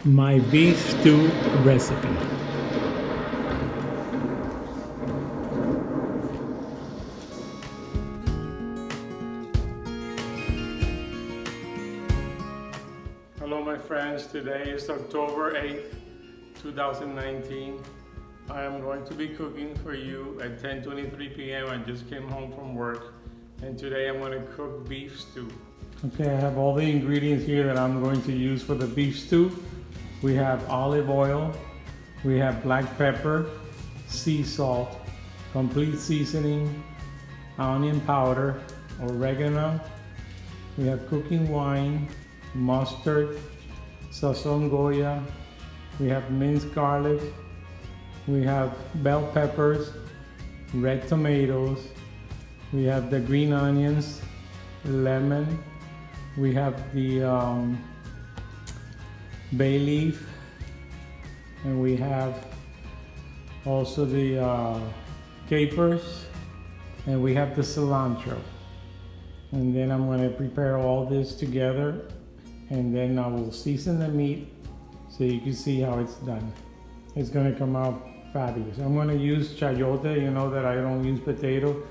My beef stew recipe. Hello my friends, today is October 8th, 2019. I am going to be cooking for you at 10:23 p.m. I just came home from work and today I'm going to cook beef stew. Okay, I have all the ingredients here that I'm going to use for the beef stew. We have olive oil, we have black pepper, sea salt, complete seasoning, onion powder, oregano, we have cooking wine, mustard, sazon goya, we have minced garlic, we have bell peppers, red tomatoes, we have the green onions, lemon, we have the bay leaf, and we have also the capers, and we have the cilantro. And then I'm going to prepare all this together, and then I will season the meat so you can see how it's done. It's going to come out fabulous. I'm going to use chayote. You know that I don't use potato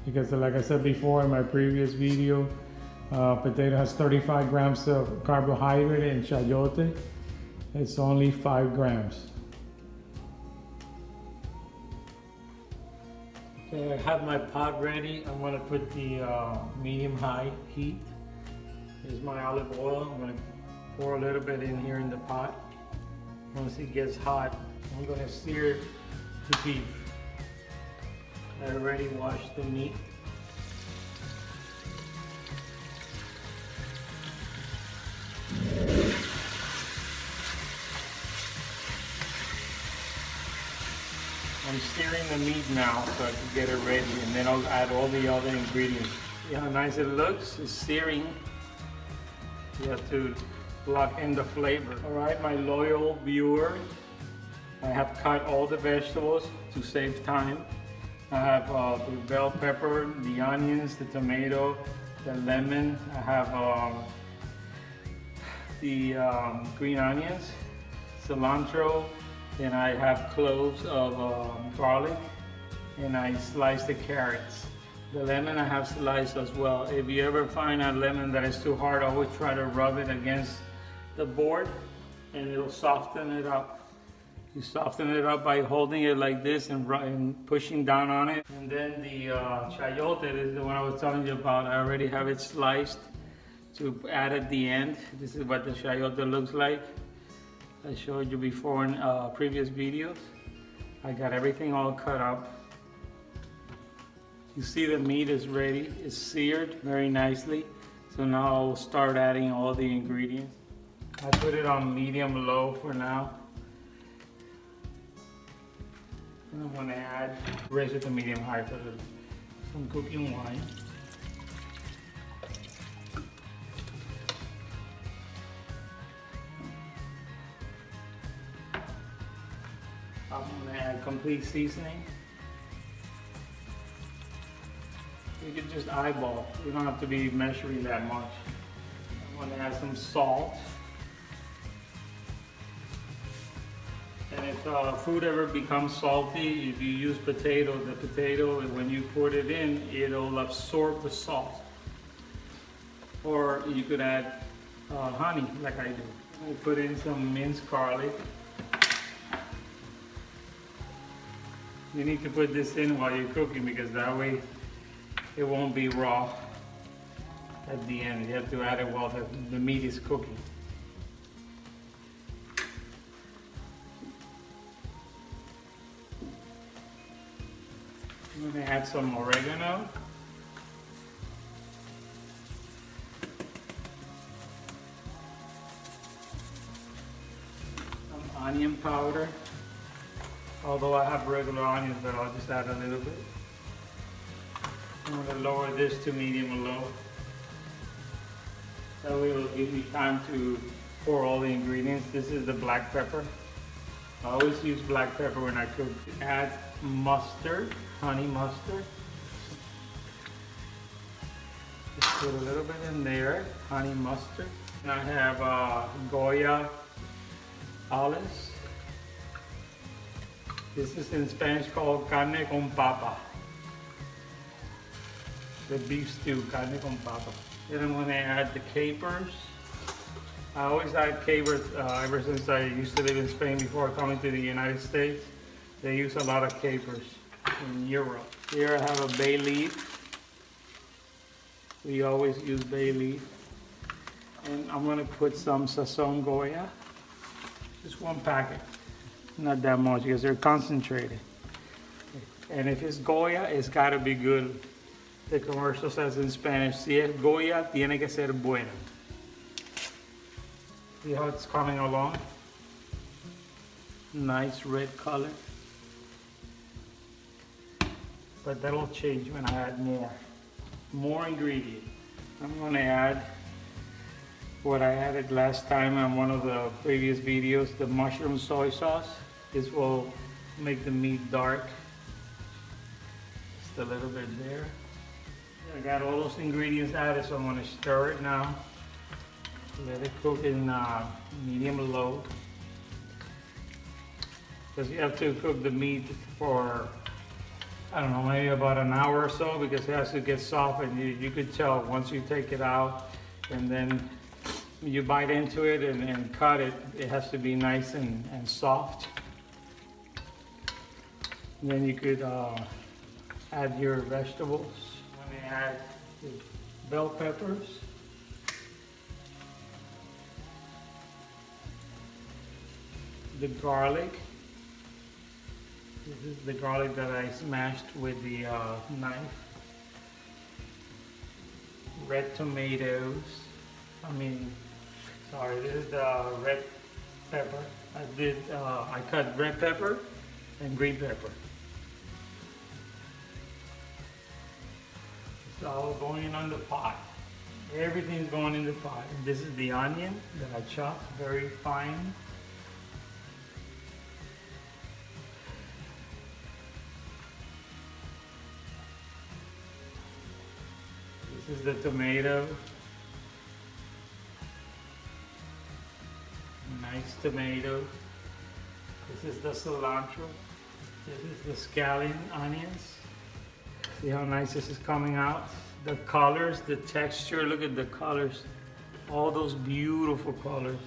because, like I said before in my previous video, potato has 35 grams of carbohydrate, and chayote it's only 5 grams. Okay, I have my pot ready. I'm going to put the medium-high heat. Here's my olive oil. I'm going to pour a little bit in here in the pot. Once it gets hot, I'm going to sear the beef. I already washed the meat. I'm searing the meat now so I can get it ready, and then I'll add all the other ingredients. See how nice it looks? It's searing. You have to lock in the flavor. All right, my loyal viewer, I have cut all the vegetables to save time. I have the bell pepper, the onions, the tomato, the lemon. I have the green onions, cilantro, and I have cloves of garlic, and I sliced the carrots. The lemon I have sliced as well. If you ever find a lemon that is too hard, always try to rub it against the board and it'll soften it up. You soften it up by holding it like this and pushing down on it. And then the chayote, this is the one I was telling you about. I already have it sliced to add at the end. This is what the chayote looks like. I showed you before in previous videos. I got everything all cut up. You see the meat is ready. It's seared very nicely. So now I'll start adding all the ingredients. I put it on medium-low for now. And I'm going to add, raise it to medium-high for some cooking wine. I'm going to add complete seasoning. You can just eyeball. You don't have to be measuring that much. I'm going to add some salt. And if food ever becomes salty, if you use potato, the potato, when you put it in, it'll absorb the salt. Or you could add honey, like I do. I put in some minced garlic. You need to put this in while you're cooking because that way it won't be raw at the end. You have to add it while the meat is cooking. I'm going to add some oregano. Some onion powder. Although I have regular onions, but I'll just add a little bit. I'm going to lower this to medium low. That way it'll give me time to pour all the ingredients. This is the black pepper. I always use black pepper when I cook. Add mustard, honey mustard. Just put a little bit in there, honey mustard. And I have Goya frijoles. This is in Spanish called carne con papa. The beef stew, carne con papa. Then I'm going to add the capers. I always add capers ever since I used to live in Spain before coming to the United States. They use a lot of capers in Europe. Here I have a bay leaf. We always use bay leaf. And I'm going to put some Sazon Goya. Just one packet. Not that much because they're concentrated. And if it's Goya, it's got to be good. The commercial says in Spanish, si es Goya, tiene que ser buena. See how it's coming along? Nice red color. But that'll change when I add more ingredient. I'm going to add what I added last time on one of the previous videos, the mushroom soy sauce. This will make the meat dark. Just a little bit there. I got all those ingredients added, so I'm going to stir it now. Let it cook in medium low. Because you have to cook the meat for, I don't know, maybe about an hour or so, because it has to get soft, and you could tell once you take it out and then you bite into it and cut it, it has to be nice and soft. And then you could add your vegetables. I'm going to add the bell peppers. The garlic. This is the garlic that I smashed with the knife. Red tomatoes. Sorry, this is the red pepper. I cut red pepper and green pepper. It's all going on the pot. Everything's going in the pot. And this is the onion that I chopped very fine. This is the tomato. Nice tomato. This is the cilantro. This is the scallion onions. See how nice this is coming out? The colors, the texture, look at the colors. All those beautiful colors.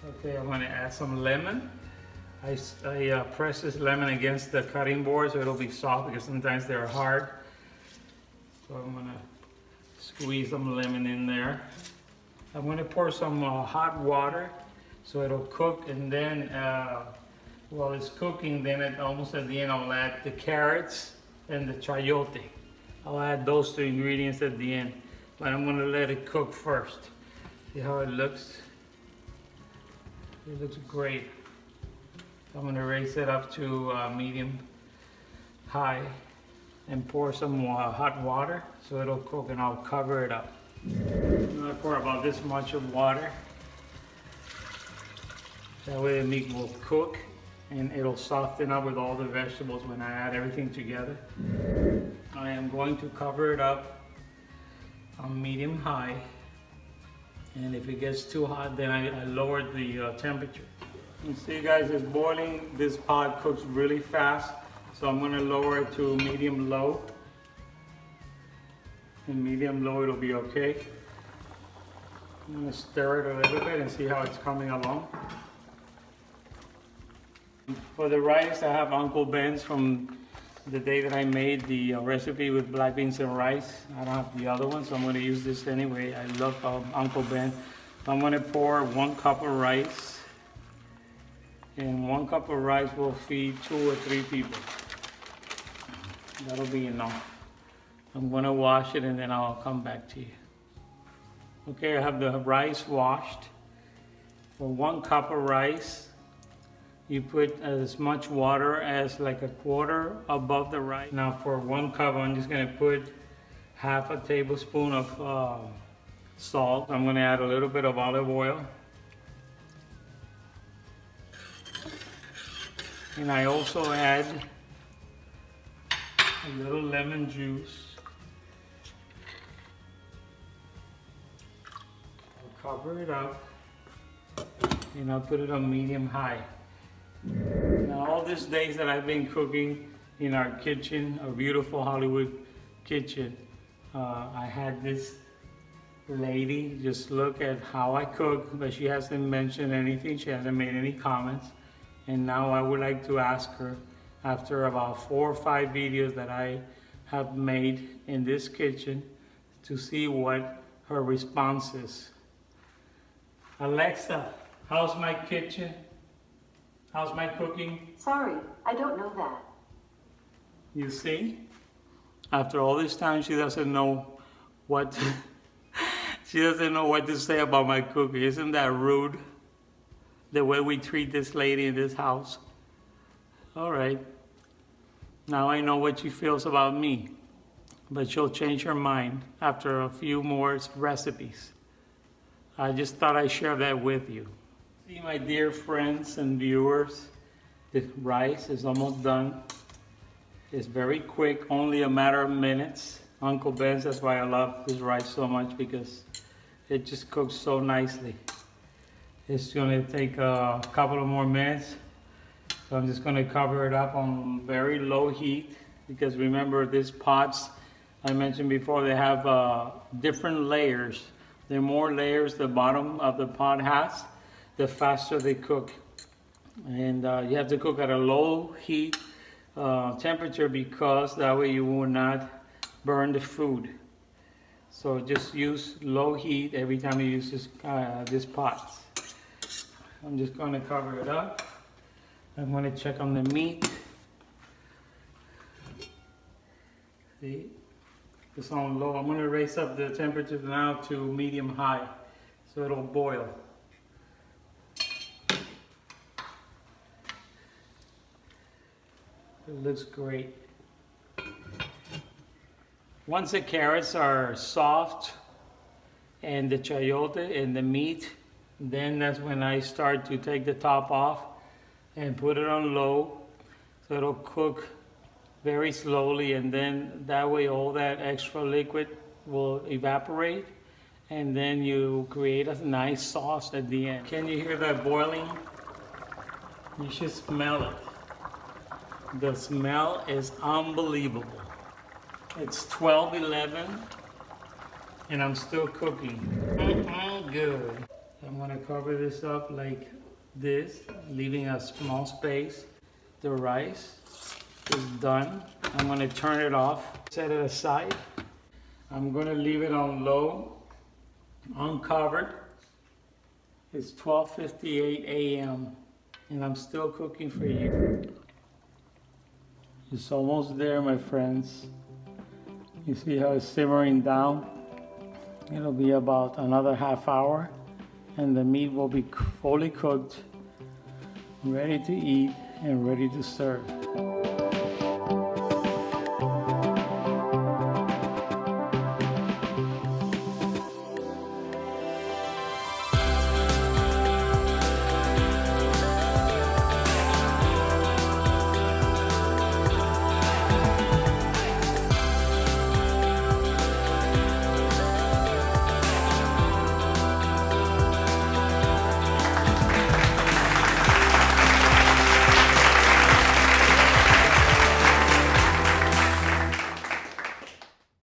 Okay, I'm gonna add some lemon. I press this lemon against the cutting board so it'll be soft, because sometimes they're hard. So I'm gonna squeeze some lemon in there. I'm gonna pour some hot water so it'll cook, and then while it's cooking, then almost at the end I'll add the carrots and the chayote. I'll add those two ingredients at the end, but I'm gonna let it cook first. See how it looks? It looks great. I'm going to raise it up to medium high and pour some hot water so it'll cook, and I'll cover it up. I'm going to pour about this much of water. That way the meat will cook and it'll soften up with all the vegetables when I add everything together. I am going to cover it up on medium high, and if it gets too hot, then I lower the temperature. You see guys, it's boiling. This pot cooks really fast, so I'm going to lower it to medium low. In medium low it'll be okay. I'm going to stir it a little bit and see how it's coming along. For the rice, I have Uncle Ben's from the day that I made the recipe with black beans and rice. I don't have the other one, so I'm going to use this anyway. I love Uncle Ben. I'm going to pour 1 cup of rice. And 1 cup of rice will feed 2 or 3 people. That'll be enough. I'm gonna wash it and then I'll come back to you. Okay, I have the rice washed. For 1 cup of rice, you put as much water as like a quarter above the rice. Now for 1 cup, I'm just gonna put half a tablespoon of salt. I'm gonna add a little bit of olive oil. And I also add a little lemon juice. I'll cover it up. and I'll put it on medium high. Now all these days that I've been cooking in our kitchen, our beautiful Hollywood kitchen, I had this lady just look at how I cook, but she hasn't mentioned anything, she hasn't made any comments. And now I would like to ask her, after about 4 or 5 videos that I have made in this kitchen, to see what her response is. Alexa, how's my kitchen? How's my cooking? Sorry, I don't know that. You see? After all this time, she doesn't know what to, she doesn't know what to say about my cooking. Isn't that rude? The way we treat this lady in this house. All right. Now I know what she feels about me, but she'll change her mind after a few more recipes. I just thought I'd share that with you. See, my dear friends and viewers, the rice is almost done. It's very quick, only a matter of minutes. Uncle Ben's, that's why I love this rice so much, because it just cooks so nicely. It's gonna take a couple of more minutes. So I'm just gonna cover it up on very low heat, because remember these pots, I mentioned before, they have different layers. The more layers the bottom of the pot has, the faster they cook. And you have to cook at a low heat temperature, because that way you will not burn the food. So just use low heat every time you use this pot. I'm just going to cover it up. I'm going to check on the meat. See, it's on low. I'm going to raise up the temperature now to medium high, so it'll boil. It looks great. Once the carrots are soft and the chayote and the meat, then that's when I start to take the top off and put it on low, so it'll cook very slowly, and then that way all that extra liquid will evaporate, and then you create a nice sauce at the end. Can you hear that boiling? You should smell it. The smell is unbelievable. It's 12:11 and I'm still cooking. Good. I'm gonna cover this up like this, leaving a small space. The rice is done. I'm gonna turn it off, set it aside. I'm gonna leave it on low, uncovered. It's 12:58 a.m. and I'm still cooking for you. It's almost there, my friends. You see how it's simmering down? It'll be about another half hour and the meat will be fully cooked, ready to eat and ready to serve.